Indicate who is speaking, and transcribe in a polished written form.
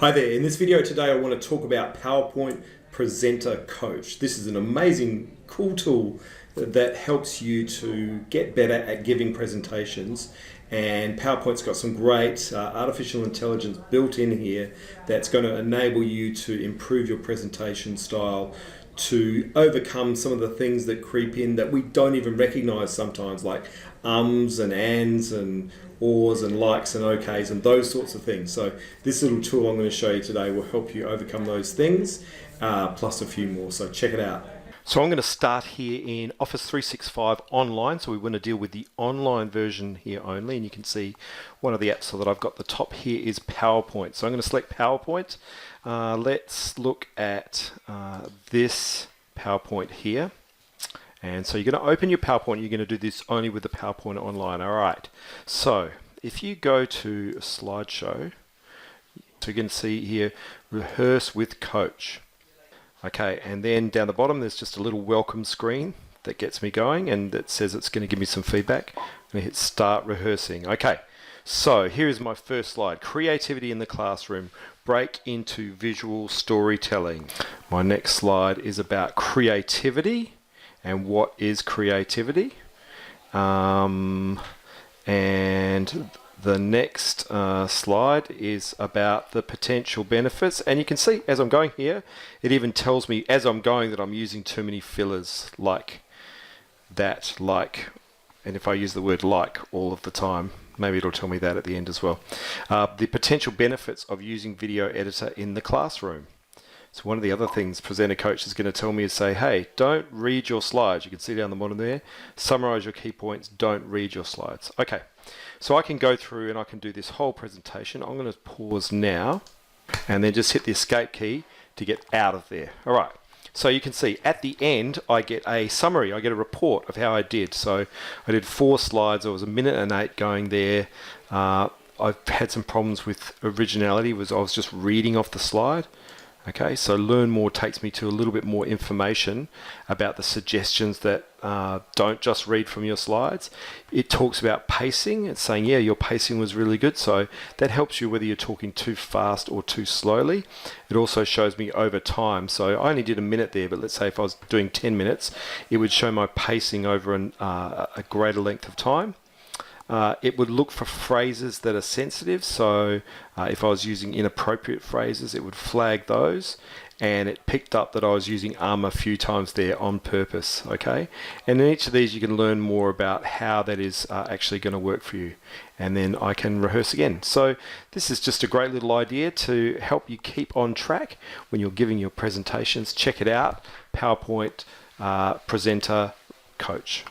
Speaker 1: Hi there, in this video today I want to talk about PowerPoint Presenter Coach. This is an amazing, cool tool that helps you to get better at giving presentations, and PowerPoint's got some great artificial intelligence built in here that's going to enable you to improve your presentation style, to overcome some of the things that creep in that we don't even recognize sometimes, like ums and ands and ors and likes and okays and those sorts of things. So this little tool I'm going to show you today will help you overcome those things, plus a few more. So check it out. So I'm going to start here in Office 365 online. So we want to deal with the online version here only. And you can see one of the apps that I've got at the top here is PowerPoint. So I'm going to select PowerPoint. Let's look at this PowerPoint here. And so you're going to open your PowerPoint. You're going to do this only with the PowerPoint online. All right. So if you go to a slideshow, so you can see here, rehearse with coach. Okay, and then down the bottom there's just a little welcome screen that gets me going, and that says it's going to give me some feedback. I'm going to hit start rehearsing. Okay, so here is my first slide. Creativity in the classroom. Break into visual storytelling. My next slide is about creativity and what is creativity. And the next slide is about the potential benefits, and you can see as I'm going here, it even tells me as I'm going that I'm using too many fillers, like that, like, and if I use the word like all of the time, maybe it'll tell me that at the end as well. The potential benefits of using video editor in the classroom. So one of the other things Presenter Coach is going to tell me is say, hey, don't read your slides. You can see down the bottom there, summarize your key points, don't read your slides. Okay, so I can go through and I can do this whole presentation. I'm going to pause now and then just hit the escape key to get out of there. All right, so you can see at the end I get a summary, I get a report of how I did. So I did 4 slides, I was 1:08 minutes going there. I've had some problems with originality, I was just reading off the slide. Okay, so learn more takes me to a little bit more information about the suggestions that don't just read from your slides. It talks about pacing. It's saying, yeah, your pacing was really good. So that helps you whether you're talking too fast or too slowly. It also shows me over time. So I only did 1 minute there, but let's say if I was doing 10 minutes, it would show my pacing over a greater length of time. It would look for phrases that are sensitive, so if I was using inappropriate phrases, it would flag those, and it picked up that I was using a few times there on purpose. Okay, and in each of these you can learn more about how that is actually going to work for you, and then I can rehearse again. So this is just a great little idea to help you keep on track when you're giving your presentations. Check it out, PowerPoint Presenter Coach.